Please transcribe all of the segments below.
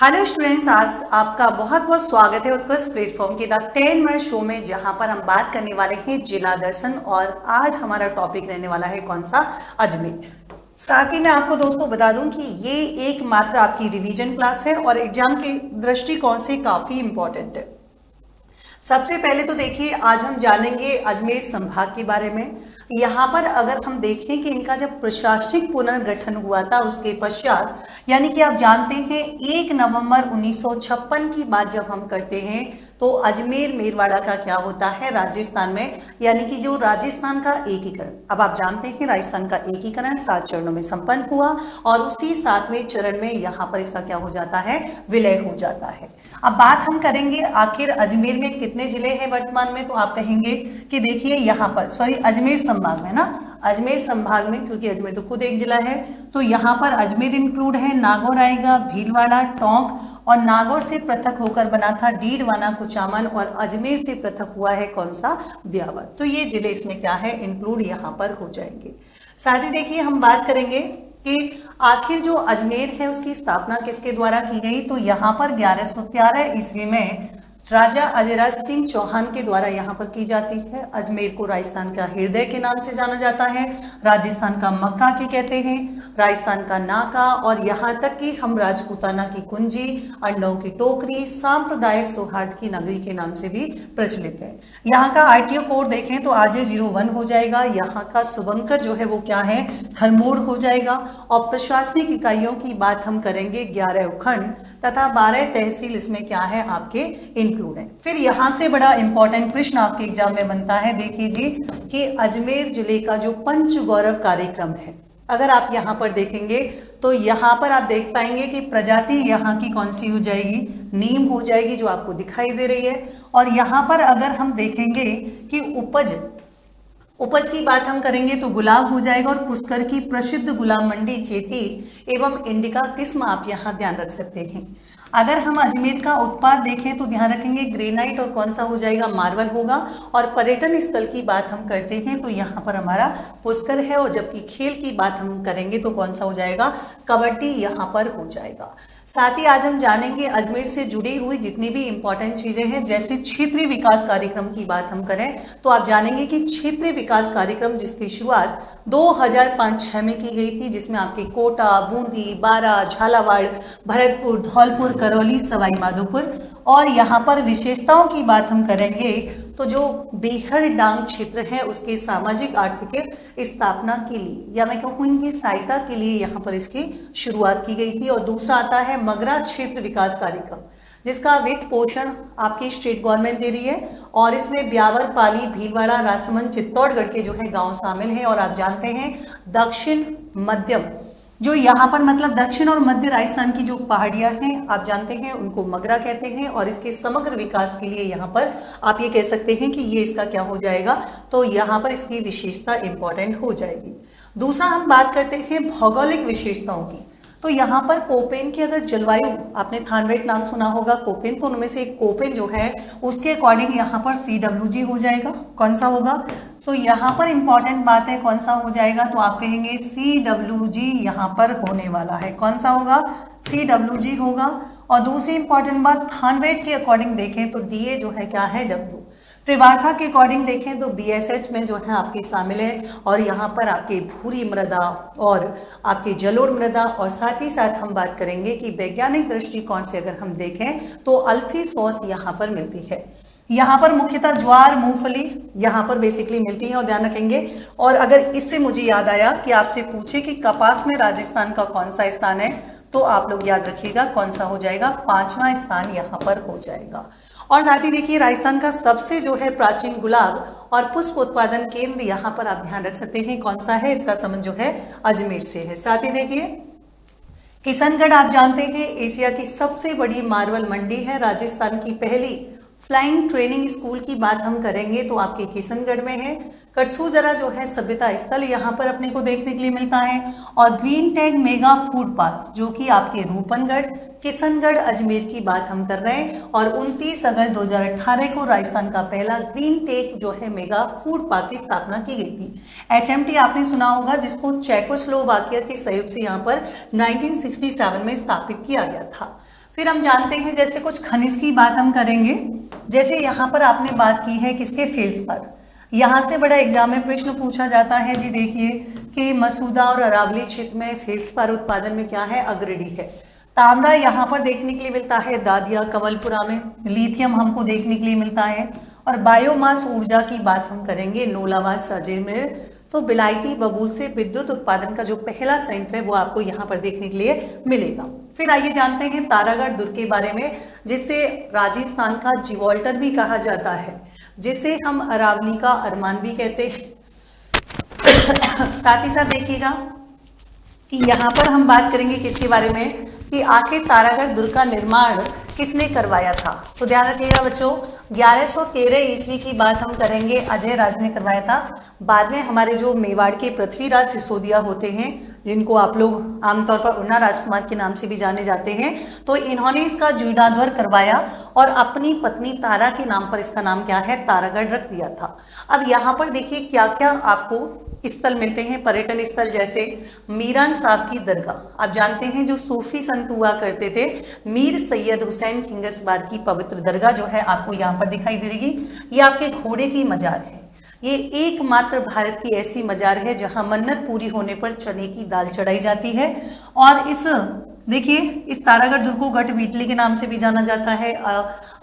Hello students, आज आपका बहुत बहुत स्वागत है उत्कर्ष प्लेटफॉर्म के द 10 मिनट शो में, जहां पर हम बात करने वाले हैं जिला दर्शन। और आज हमारा टॉपिक रहने वाला है कौन सा? अजमेर। साथ ही मैं आपको दोस्तों बता दूं कि ये एकमात्र आपकी रिवीजन क्लास है और एग्जाम के दृष्टिकोण से काफी इंपॉर्टेंट है। सबसे पहले तो देखिए, आज हम जानेंगे अजमेर संभाग के बारे में। यहाँ पर अगर हम देखें कि इनका जब प्रशासनिक पुनर्गठन हुआ था उसके पश्चात, यानी कि आप जानते हैं 1 नवंबर 1956 की बात जब हम करते हैं तो अजमेर मेरवाड़ा का क्या होता है राजस्थान में, यानी कि जो राजस्थान का एकीकरण। अब आप जानते हैं राजस्थान का एकीकरण 7 चरणों में संपन्न हुआ और उसी 7वें चरण में यहाँ पर इसका क्या हो जाता है? विलय हो जाता है। अब बात हम करेंगे आखिर अजमेर में कितने जिले हैं वर्तमान में, तो आप कहेंगे कि देखिए यहाँ पर अजमेर संभाग में ना, अजमेर संभाग में, क्योंकि अजमेर तो खुद एक जिला है, तो यहाँ पर अजमेर इंक्लूड है, नागौर आएगा, भीलवाड़ा, टोंक, और नागौर से पृथक होकर बना था डीडवाना, कुचामन, और अजमेर से पृथक हुआ है कौन सा? ब्यावर। तो ये जिले इसमें क्या है? इंक्लूड यहाँ पर हो जाएंगे। साथ ही देखिए हम बात करेंगे कि आखिर जो अजमेर है उसकी स्थापना किसके द्वारा की गई, तो यहाँ पर 1113 ईस्वी में राजा अजयराज सिंह चौहान के द्वारा यहाँ पर की जाती है। अजमेर को राजस्थान का हृदय के नाम से जाना जाता है, राजस्थान का मक्का की कहते हैं, राजस्थान का नाका, और यहाँ तक कि हम राजपूताना की कुंजी, अंडों की टोकरी, सांप्रदायिक सौहार्द की नगरी के नाम से भी प्रचलित है। यहाँ का आरटीओ कोड देखें तो RJ01 हो जाएगा। यहाँ का शुभंकर जो है वो क्या है? खरमोड़ हो जाएगा। और प्रशासनिक इकाइयों की बात हम करेंगे 11 उपखंड तथा 12 तहसील इसमें क्या है? आपके इंक्लूड है। फिर यहां से बड़ा इंपॉर्टेंट प्रश्न आपके एग्जाम में बनता है, देखिए जी, कि अजमेर जिले का जो पंच गौरव कार्यक्रम है, अगर आप यहां पर देखेंगे तो यहां पर आप देख पाएंगे कि प्रजाति यहां की कौन सी हो जाएगी? नीम हो जाएगी, जो आपको दिखाई दे रही है। और यहां पर अगर हम देखेंगे कि उपज की बात हम करेंगे तो गुलाब हो जाएगा, और पुष्कर की प्रसिद्ध गुलाब मंडी चेती एवं इंडिका किस्म आप यहाँ ध्यान रख सकते हैं। अगर हम अजमेर का उत्पाद देखें तो ध्यान रखेंगे ग्रेनाइट, और कौन सा हो जाएगा? मार्बल होगा। और पर्यटन स्थल की बात हम करते हैं तो यहाँ पर हमारा पुष्कर है, और जबकि खेल की बात हम करेंगे तो कौन सा हो जाएगा? कबड्डी यहाँ पर हो जाएगा। साथ ही आज हम जानेंगे अजमेर से जुड़ी हुई जितनी भी इंपॉर्टेंट चीजें हैं, जैसे क्षेत्रीय विकास कार्यक्रम की बात हम करें तो आप जानेंगे कि क्षेत्रीय विकास कार्यक्रम जिसकी शुरुआत 2005-06 में की गई थी, जिसमें आपके कोटा, बूंदी, बारा, झालावाड़, भरतपुर, धौलपुर, करौली, सवाई माधोपुर, और यहाँ पर विशेषताओं की बात हम करेंगे तो जो बेहड़ डांग क्षेत्र है उसके सामाजिक आर्थिक स्थापना के लिए, या मैं कहूँ इनकी सहायता के लिए यहाँ पर इसकी शुरुआत की गई थी। और दूसरा आता है मगरा क्षेत्र विकास कार्यक्रम, जिसका वित्त पोषण आपकी स्टेट गवर्नमेंट दे रही है, और इसमें ब्यावर, पाली, भीलवाड़ा, राजसमंद, चित्तौड़गढ़ के जो है गांव शामिल हैं। और आप जानते हैं दक्षिण मध्यम, जो यहाँ पर मतलब दक्षिण और मध्य राजस्थान की जो पहाड़ियां हैं आप जानते हैं उनको मगरा कहते हैं, और इसके समग्र विकास के लिए यहाँ पर आप ये कह सकते हैं कि ये इसका क्या हो जाएगा? तो यहाँ पर इसकी विशेषता इंपॉर्टेंट हो जाएगी। दूसरा हम बात करते हैं भौगोलिक विशेषताओं की, तो यहाँ पर कोपेन की अगर जलवायु, आपने थानवेट नाम सुना होगा कोपेन, तो उनमें से एक कोपेन जो है उसके अकॉर्डिंग यहाँ पर CWG हो जाएगा। कौन सा होगा? सो यहाँ पर इंपॉर्टेंट बात है कौन सा हो जाएगा, तो आप कहेंगे CWG यहाँ पर होने वाला है। कौन सा होगा? CWG होगा। और दूसरी इंपॉर्टेंट बात, थानवेट के अकॉर्डिंग देखें तो DA जो है क्या है? W। त्रिवार्था के अकॉर्डिंग देखें तो BSH में जो है आपके शामिल है, और यहाँ पर आपके भूरी मृदा और आपके जलोढ़ मृदा। और साथ ही साथ हम बात करेंगे कि वैज्ञानिक दृष्टिकोण से अगर हम देखें तो अल्फी सॉस यहाँ पर मिलती है। यहाँ पर मुख्यतः ज्वार, मूंगफली यहाँ पर बेसिकली मिलती है, और ध्यान रखेंगे। और अगर इससे मुझे याद आया कि आपसे पूछे कि कपास में राजस्थान का कौन सा स्थान है, तो आप लोग याद रखिएगा कौन सा हो जाएगा? 5वां स्थान यहाँ पर हो जाएगा। और साथ ही देखिए राजस्थान का सबसे जो है प्राचीन गुलाब और पुष्प उत्पादन केंद्र यहाँ पर आप ध्यान रख सकते हैं कौन सा है? इसका संबंध जो है अजमेर से है। साथ ही देखिए किशनगढ़ आप जानते हैं एशिया की सबसे बड़ी मार्बल मंडी है। राजस्थान की पहली फ्लाइंग ट्रेनिंग स्कूल की बात हम करेंगे तो आपके किशनगढ़ में है। कटसू जरा जो है सभ्यता स्थल यहाँ पर अपने को देखने के लिए मिलता है। और green tag mega food park जो कि आपके रूपनगढ़, किशनगढ़, अजमेर की बात हम कर रहे हैं। और 29 अगस्त 2018 को राजस्थान का पहला ग्रीन टेक जो है मेगा फूड पार्क की स्थापना की गई थी। HMT आपने सुना होगा, जिसको चेकोस्लोवाकिया के सहयोग से यहाँ पर 1967 में स्थापित किया गया था। फिर हम जानते हैं जैसे कुछ खनिज की बात हम करेंगे। जैसे यहाँ पर आपने बात की है किसके फेल्स पर, यहाँ से बड़ा एग्जाम में प्रश्न पूछा जाता है जी। देखिए कि मसूदा और अरावली क्षेत्र में फेल्सपार उत्पादन में क्या है, अग्रणी है। तांबा यहाँ पर देखने के लिए मिलता है दादिया कमलपुरा में। लिथियम हमको देखने के लिए मिलता है। और बायोमास ऊर्जा की बात हम करेंगे नोलावास अजमेर। तो बिलायती बबूल से विद्युत उत्पादन का जो पहला संयंत्र है वो आपको यहाँ पर देखने के लिए मिलेगा। फिर आइए जानते हैं तारागढ़ दुर्ग के बारे में, जिसे राजस्थान का जिवॉल्टर भी कहा जाता है, जिसे हम अरावली का अरमान भी कहते हैं। साथ ही साथ देखिएगा कि यहाँ पर हम बात करेंगे किसके बारे में, कि आखिर तारागढ़ दुर्ग का निर्माण किसने करवाया था। तो ध्यान रखिएगा बच्चों, 1113 ईस्वी की बात हम करेंगे, अजय राज ने करवाया था। बाद में हमारे जो मेवाड़ के पृथ्वीराज सिसोदिया होते हैं, जिनको आप लोग आमतौर पर उन्ना राजकुमार के नाम से भी जाने जाते हैं, तो इन्होंने इसका जीर्णोद्धार करवाया और अपनी पत्नी तारा के नाम पर इसका नाम क्या है, तारागढ़ रख दिया था। अब यहाँ पर देखिए क्या क्या आपको स्थल मिलते हैं, पर्यटन स्थल, जैसे मीरान साहब की दरगाह। आप जानते हैं जो सूफी संत हुआ करते थे, मीर सैयद हुसैन खिंगसबार की पवित्र दरगाह जो है आपको यहाँ पर दिखाई दे रही। ये आपके घोड़े की मजार है। ये एकमात्र भारत की ऐसी मजार है जहां मन्नत पूरी होने पर चने की दाल चढ़ाई जाती है। और इस देखिए इस तारागढ़ दुर्ग को गढ़ बीटली के नाम से भी जाना जाता है,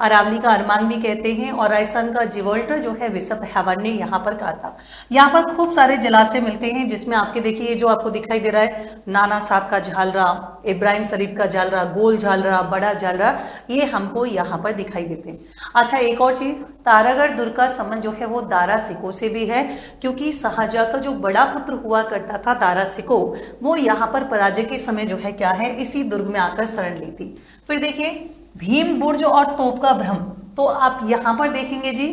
अरावली का अरमान भी कहते हैं, और राजस्थान का जिवॉल्टर जो है विशप हैवार्ड ने यहाँ पर कहा था। यहाँ पर खूब सारे जलाशय मिलते हैं, जिसमें आपके देखिए जो आपको दिखाई दे रहा है नाना साहब का झालरा, इब्राहिम शरीफ का झालरा, गोल झालरा, बड़ा झालरा, ये हमको यहाँ पर दिखाई देते हैं। अच्छा एक और चीज, तारागढ़ दुर्ग का संबंध जो है वो दारा सिको से भी है, क्योंकि शाहजहां का जो बड़ा पुत्र हुआ करता था दारा सिको, वो यहाँ पर पराजय के समय जो है क्या है, इसी दुर्ग में आकर शरण ली थी। फिर देखिए भीम बुर्ज और तोप का भ्रम, तो आप यहाँ पर देखेंगे जी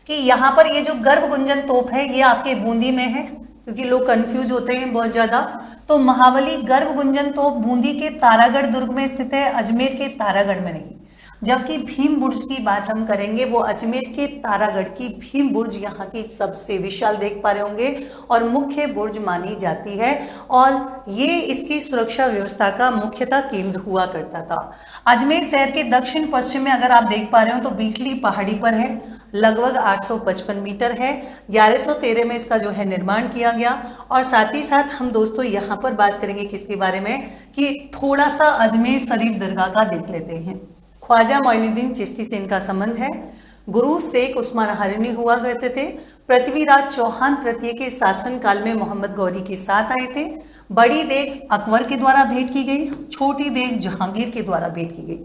कि यहाँ पर ये जो गर्भ गुंजन तोप है ये आपके बूंदी में है, क्योंकि लोग कंफ्यूज होते हैं बहुत ज्यादा। तो महावली गर्भ गुंजन तोप बूंदी के तारागढ़ दुर्ग में स्थित है, अजमेर के तारागढ़ में नहीं। जबकि भीम बुर्ज की बात हम करेंगे वो अजमेर के तारागढ़ की भीम बुर्ज यहाँ की सबसे विशाल देख पा रहे होंगे और मुख्य बुर्ज मानी जाती है, और ये इसकी सुरक्षा व्यवस्था का मुख्यतः केंद्र हुआ करता था। अजमेर शहर के दक्षिण पश्चिम में अगर आप देख पा रहे हो तो बीटली पहाड़ी पर है, लगभग 855 मीटर है। 1113 में इसका जो है निर्माण किया गया। और साथ ही साथ हम दोस्तों यहाँ पर बात करेंगे किसके बारे में, कि थोड़ा सा अजमेर शरीफ दरगाह का देख लेते हैं। ख्वाजा मोइनुद्दीन चिश्ती से इनका संबंध है। गुरु शेख उस्मान हरनी हुआ करते थे। पृथ्वीराज चौहान तृतीय के शासनकाल में मोहम्मद गौरी के साथ आए थे। बड़ी देग अकबर के द्वारा भेंट की गई, छोटी देग जहांगीर के द्वारा भेंट की गई।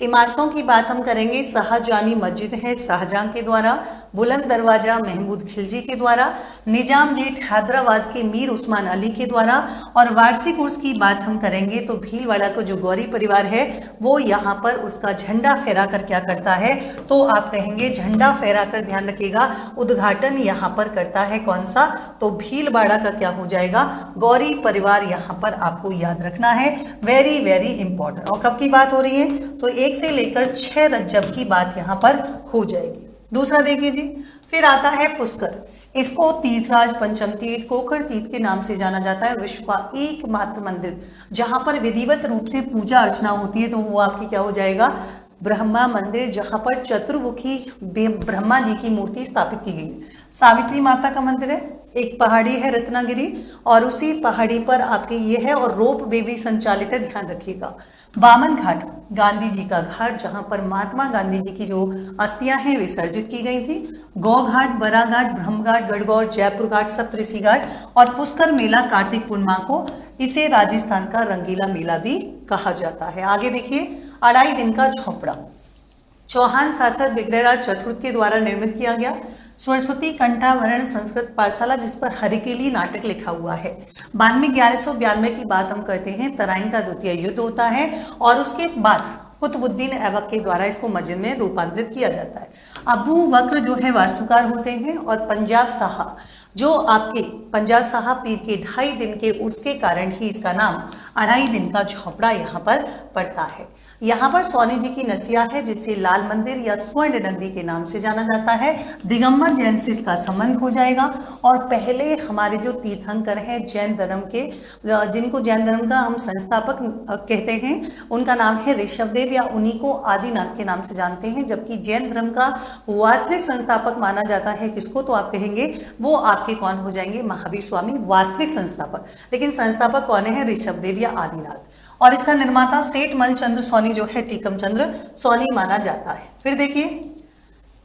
इमारतों की बात हम करेंगे, शाहजहानी मस्जिद है शाहजहां के द्वारा, बुलंद दरवाजा महमूद खिलजी के द्वारा, निजाम गेट हैदराबाद के मीर उस्मान अली के द्वारा। और वार्षिक उर्स की बात हम करेंगे तो भीलवाड़ा का जो गौरी परिवार है वो यहाँ पर उसका झंडा फहरा कर क्या करता है, तो आप कहेंगे झंडा फहरा कर, ध्यान रखिएगा, उद्घाटन यहाँ पर करता है कौन सा, तो भीलवाड़ा का क्या हो जाएगा, गौरी परिवार यहाँ पर आपको याद रखना है, वेरी वेरी इंपॉर्टेंट। और कब की बात हो रही है, तो 1 से लेकर 6 रज्जब की बात यहाँ पर हो जाएगी। दूसरा देखिए जी, फिर आता है पुष्कर। इसको तीर्थराज पंचम तीर्थ, कोकर तीर्थ के नाम से जाना जाता है। विश्व का एकमात्र मंदिर जहां पर विधिवत रूप से पूजा अर्चना होती है, तो वो आपकी क्या हो जाएगा, ब्रह्मा मंदिर, जहां पर चतुर्मुखी ब्रह्मा जी की मूर्ति स्थापित की गई। सावित्री माता का मंदिर है, एक पहाड़ी है रत्नागिरी, और उसी पहाड़ी पर आपके ये है, और रोप वे भी संचालित है, ध्यान रखिएगा। बामन घाट, गांधी जी का घाट, जहां पर महात्मा गांधी जी की जो अस्थियां हैं विसर्जित की गई थी। गौ घाट, बरा घाट, ब्रह्म घाट, गढ़गौर, जयपुर घाट, सप्तऋषि घाट, और पुष्कर मेला कार्तिक पूर्णिमा को, इसे राजस्थान का रंगीला मेला भी कहा जाता है। आगे देखिए, 2.5 दिन का झोपड़ा चौहान शासक विग्रहराज चतुर्थ के द्वारा निर्मित किया गया। सरस्वती कंठावरण संस्कृत पाठशाला, जिस पर हरिकेली नाटक लिखा हुआ है। बाद में 1192 की बात हम करते हैं, तराइन का द्वितीय युद्ध होता है, और उसके बाद कुतुबुद्दीन ऐबक के द्वारा इसको मस्जिद में रूपांतरित किया जाता है। अबू बकर जो है वास्तुकार होते हैं, और पंजाब शाह जो आपके पंजाब साहब पीर के 2.5 दिन के उर्स के कारण ही इसका नाम 2.5 दिन का झोपड़ा यहाँ पर पड़ता है। यहाँ पर सोनी जी की नसिया है जिसे लाल मंदिर या स्वर्ण नगरी के नाम से जाना जाता है। दिगंबर जैन से इसका संबंध हो जाएगा। और पहले हमारे जो तीर्थंकर हैं जैन धर्म के, जिनको जैन धर्म का हम संस्थापक कहते हैं, उनका नाम है ऋषभदेव या उन्हीं को आदिनाथ के नाम से जानते हैं। जबकि जैन धर्म का वास्तविक संस्थापक माना जाता है किसको, तो आप कहेंगे वो आपके कौन हो जाएंगे, महावीर स्वामी वास्तविक संस्थापक। लेकिन संस्थापक कौन है, ऋषभदेव या आदिनाथ। और इसका निर्माता सेठ मलचंद्र सोनी जो है टीकम चंद्र सोनी माना जाता है। फिर देखिए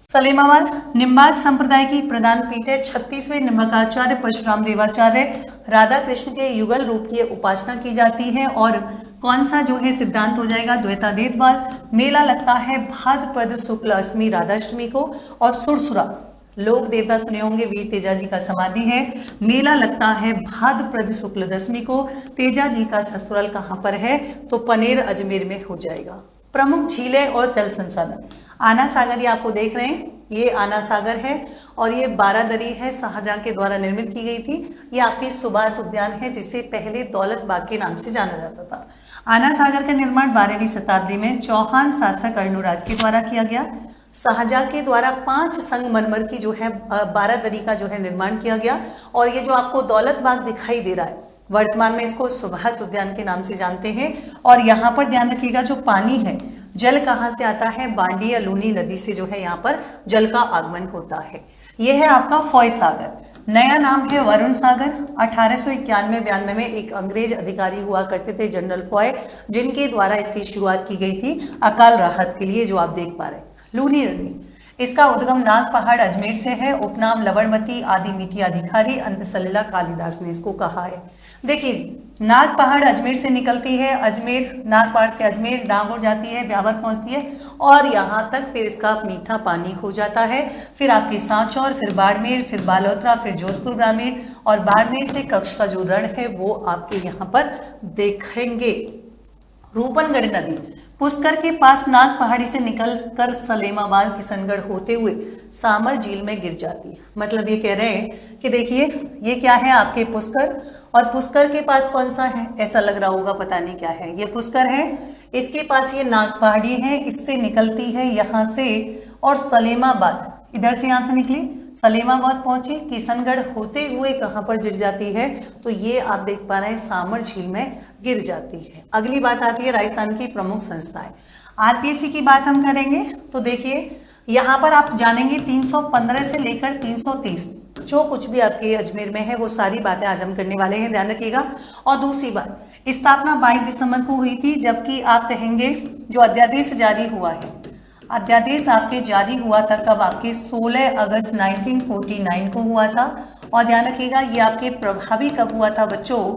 सलेमाबाद निम्बार्क संप्रदाय की प्रधान पीठ है। 36वें निम्बार्काचार्य परशुराम देवाचार्य राधा कृष्ण के युगल रूप की उपासना की जाती है। और कौन सा जो है सिद्धांत हो जाएगा, द्वैताद्वैतवाद। मेला लगता है भाद्रपद शुक्ल अष्टमी राधाष्टमी को। और सुरसुरा लोक देवता सुने होंगे, वीर तेजा जी का समाधि है। मेला लगता है भाद्रपद शुक्ल दशमी को। तेजा जी का ससुराल कहाँ पर है, तो पनेर अजमेर में हो जाएगा। प्रमुख झीलें और जल संसाधन, आना सागर ये आपको देख रहे हैं, ये आना सागर है। और ये बारादरी है, शाहजहां के द्वारा निर्मित की गई थी। ये आपके सुभाष उद्यान है जिसे पहले दौलत बाग के नाम से जाना जाता था। आना सागर का निर्माण 12वीं शताब्दी में चौहान शासक अर्णुराज के द्वारा किया गया। शाहजहां के द्वारा 5 संगमरमर की जो है बारादरी का जो है निर्माण किया गया। और ये जो आपको दौलत बाग दिखाई दे रहा है, वर्तमान में इसको सुभाष उद्यान के नाम से जानते हैं। और यहाँ पर ध्यान रखिएगा जो पानी है, जल कहाँ से आता है, बांडी या लूनी नदी से जो है यहाँ पर जल का आगमन होता है। यह है आपका फॉय सागर, नया नाम है वरुण सागर। 1891-92 में एक अंग्रेज अधिकारी हुआ करते थे जनरल फॉय, जिनके द्वारा इसकी शुरुआत की गई थी अकाल राहत के लिए, जो आप देख पा रहे हैं। लूनी नदी, इसका उद्गम नाग पहाड़ अजमेर से है। उपनाम लवणवती, आदि मीठी अधिकारी, अंत सलिला कालिदास ने इसको कहा है। देखिए जी, नाग पहाड़ अजमेर से निकलती है, अजमेर नाग पहाड़ से अजमेर नागौर जाती है, ब्यावर पहुंचती है और यहाँ तक फिर इसका मीठा पानी हो जाता है। फिर आपकी सांचौर, फिर बाड़मेर, फिर बालोतरा, फिर जोधपुर ग्रामीण। और बाड़मेर से कच्छ का जो रण है वो आपके यहाँ पर देखेंगे। रूपनगढ़ नदी पुष्कर के पास नाग पहाड़ी से निकलकर सलेमाबाद किशनगढ़ होते हुए सामर झील में गिर जाती है। मतलब ये कह रहे हैं कि देखिए ये क्या है आपके पुष्कर, और पुष्कर के पास कौन सा है, ऐसा लग रहा होगा पता नहीं क्या है, ये पुष्कर है, इसके पास ये नाग पहाड़ी है, इससे निकलती है यहाँ से और सलेमाबाद, इधर से यहाँ से निकली सलेमाबाद पहुंची, किशनगढ़ होते हुए कहाँ पर गिर जाती है, तो ये आप देख पा रहे हैं सामर झील में गिर जाती है। अगली बात आती है राजस्थान की प्रमुख संस्थाएं। आरपीएससी की बात हम करेंगे तो देखिए यहाँ पर आप जानेंगे 315 से लेकर 323 जो कुछ भी आपके अजमेर में है वो सारी बातें आज हम करने वाले हैं, ध्यान रखिएगा। और दूसरी बात, स्थापना 22 दिसंबर को हुई थी, जबकि आप कहेंगे जो अध्यादेश जारी हुआ है, अध्यादेश आपके जारी हुआ था कब, आपके 16 अगस्त 1949 को हुआ था। और ध्यान रखिएगा ये आपके प्रभावी कब हुआ था बच्चों,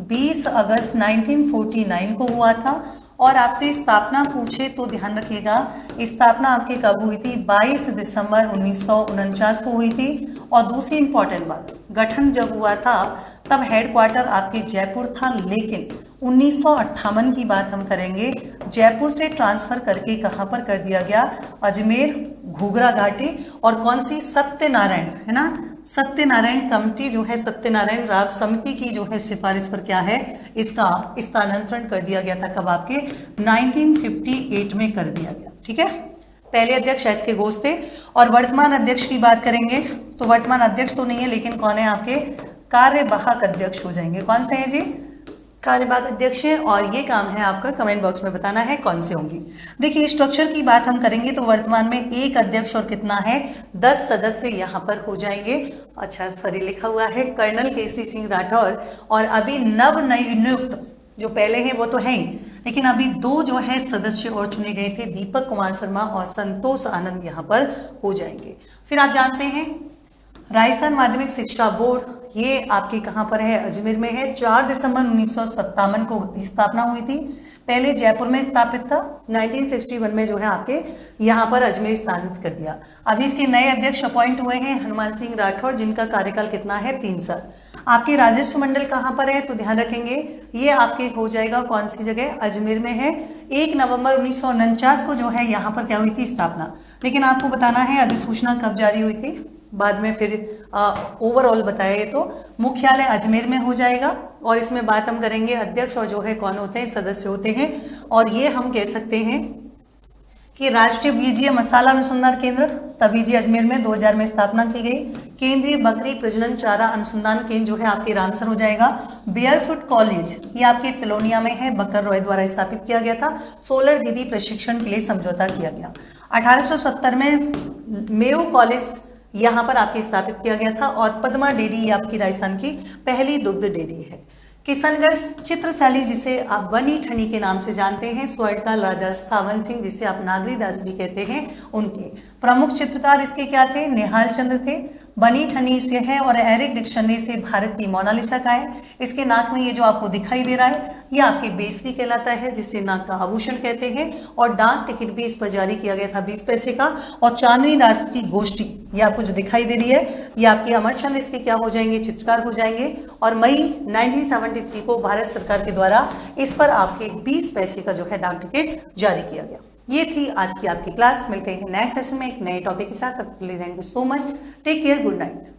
20 अगस्त 1949 को हुआ था। और आपसे स्थापना पूछे तो ध्यान रखिएगा स्थापना आपकी कब हुई थी, 22 दिसंबर 1949 को हुई थी। और दूसरी इंपॉर्टेंट बात, गठन जब हुआ था तब हेडक्वार्टर आपके जयपुर था, लेकिन 1958 की बात हम करेंगे, जयपुर से ट्रांसफर करके कहाँ पर कर दिया गया, अजमेर, घूघरा घाटी। और कौन सी, सत्यनारायण है ना, सत्यनारायण कमेटी जो है, सत्यनारायण राव समिति की जो है सिफारिश पर क्या है, इसका स्थानांतरण कर दिया गया था कब, आपके 1958 में कर दिया गया। ठीक है, पहले अध्यक्ष एस के घोष थे। और वर्तमान अध्यक्ष की बात करेंगे तो वर्तमान अध्यक्ष तो नहीं है, लेकिन कौन है आपके कार्यवाहक अध्यक्ष हो जाएंगे। कौन से हैं जी, कार्यवाहक अध्यक्ष है। और ये काम है आपका कमेंट बॉक्स में बताना है कौन से होंगी। देखिए स्ट्रक्चर की बात हम करेंगे तो वर्तमान में एक अध्यक्ष और कितना है, 10 सदस्य यहाँ पर हो जाएंगे। अच्छा सॉरी लिखा हुआ है कर्नल केसरी सिंह राठौर। और अभी नव नियुक्त जो पहले हैं वो तो है ही, लेकिन अभी 2 जो है सदस्य और चुने गए थे, दीपक कुमार शर्मा और संतोष आनंद यहाँ पर हो जाएंगे। फिर आप जानते हैं राजस्थान माध्यमिक शिक्षा बोर्ड, ये आपके कहाँ पर है, अजमेर में है। 4 दिसंबर 1957 को स्थापना हुई थी, पहले जयपुर में स्थापित था, 1961 में जो है आपके यहाँ पर अजमेर स्थापित कर दिया। अभी इसके नए अध्यक्ष अपॉइंट हुए हैं हनुमान सिंह राठौर, जिनका कार्यकाल कितना है, 3 साल। आपके राजस्व मंडल कहाँ पर है, तो ध्यान रखेंगे ये आपके हो जाएगा कौन सी जगह, अजमेर में है। 1 नवंबर 1949 को जो है यहाँ पर क्या हुई थी, स्थापना। लेकिन आपको बताना है अधिसूचना कब जारी हुई थी, बाद में फिर ओवरऑल बताया तो मुख्यालय अजमेर में हो जाएगा। और इसमें बात हम करेंगे अध्यक्ष और जो है कौन होते हैं, सदस्य होते हैं। और ये हम कह सकते हैं कि राष्ट्रीय बीजीय मसाला अनुसंधान केंद्र तबीजी अजमेर में 2000 में स्थापना की गई। केंद्रीय बकरी प्रजनन चारा अनुसंधान केंद्र जो है आपके रामसर हो जाएगा। बेयरफुट कॉलेज ये आपके तिलोनिया में है, बकर रॉय द्वारा स्थापित किया गया था। सोलर दीदी प्रशिक्षण के लिए समझौता किया गया। 1870 में मेयो कॉलेज यहाँ पर आपके स्थापित किया गया था। और पद्मा डेयरी ये आपकी राजस्थान की पहली दुग्ध डेयरी है। किशनगढ़ चित्रशैली जिसे आप बनी ठनी के नाम से जानते हैं, स्वर्णकाल राजा सावन सिंह जिसे आप नागरी दास भी कहते हैं, उनके प्रमुख चित्रकार इसके क्या थे, निहाल चंद्र थे। बनी ठनी से है और एरिक डिक्शनरी से भारत की मोनालिसा का है। इसके नाक में ये जो आपको दिखाई दे रहा है ये आपकी बेसरी कहलाता है, जिसे नाक का आभूषण कहते हैं। और डाक टिकट भी इस पर जारी किया गया था 20 पैसे का। और चांदनी रात की गोष्ठी ये आपको जो दिखाई दे रही है ये आपके अमरचंद इसके क्या हो जाएंगे, चित्रकार हो जाएंगे। और मई 1973 को भारत सरकार के द्वारा इस पर आपके 20 पैसे का जो है डाक टिकट जारी किया गया। ये थी आज की आपकी क्लास। मिलते हैं नेक्स्ट सेशन में एक नए टॉपिक के साथ। तब तक के लिए thank you so much. Take care, good night.